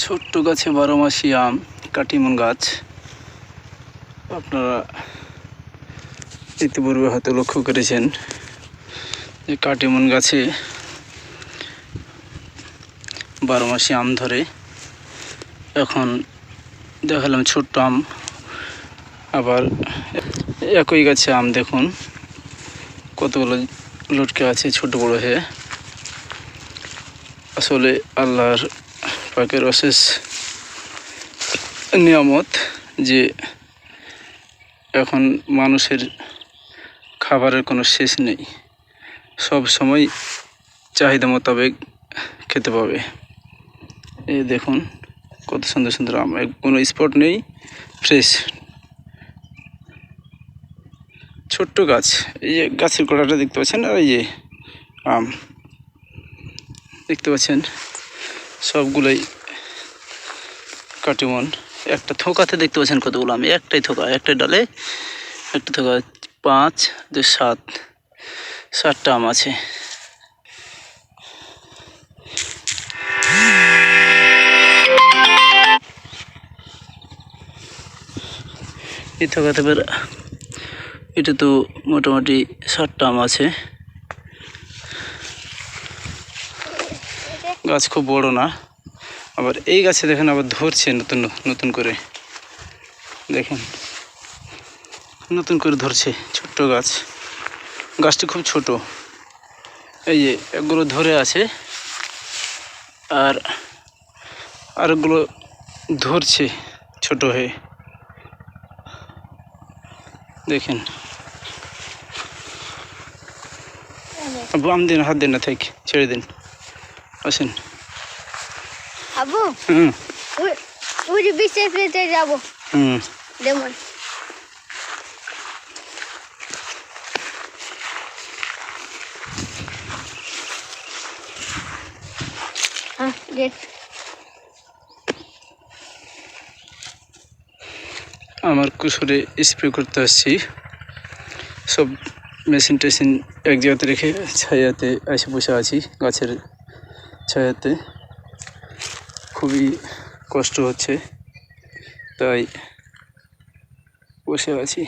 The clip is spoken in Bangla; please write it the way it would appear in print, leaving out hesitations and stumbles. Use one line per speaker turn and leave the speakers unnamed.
ছোট্ট গাছে 12 মাসি আম, কাটিমন গাছ। আপনারা ইতিপূর্বে হয়তো লক্ষ্য করেছেন যে কাটিমন গাছে 12 মাসি আম ধরে। এখন দেখালাম ছোট্ট আম, আবার একই গাছে আম দেখুন কতগুলো লটকে আছে ছোট বড় হয়ে। আসলে আল্লাহর পাকের অশেষ নিয়ামত যে এখন মানুষের খাবারের কোনো শেষ নেই, সব সময় চাহিদা মোতাবেক খেতে পাবে। এই দেখুন কত সুন্দর সুন্দর আম, কোনো স্পট নেই, ফ্রেশ ছোট্ট গাছ। এই যে গাছের গোড়াটা দেখতে পাচ্ছেন, আর এই যে আম দেখতে পাচ্ছেন, সবগুলোই কাটিমন। একটা থোকাতে দেখতে পাচ্ছেন কতগুলো আম, একটাই থোকা, একটাই ডালে একটা থোকা। 5, 2, 7টা আম আছে। এই থোকাতে এটা তো মোটামুটি 7টা আম আছে। গাছ খুব বড় না। আবার এই গাছে দেখেন আবার ধরছে নতুন নতুন করে, দেখেন নতুন করে ধরছে। ছোট্ট গাছ, গাছটি খুব ছোট। এই যে এগুলো ধরে আছে, আর আরেকগুলো ধরছে ছোট হয়ে, দেখেন। আম দিন, হাত দিন না, থাক, ছেড়ে দিন, আসেন।
আবু ওই যে বিচে ফেলতে যাব। যেমন
আমার কুসুরে স্প্রে করতে আসছি, সব মেশিন টেশিন এক জায়গাতে রেখে ছায়াতে এসে বসে আছি, গাছের ছায়াতে। খুবই কষ্ট হচ্ছে, তাই বসে আছি।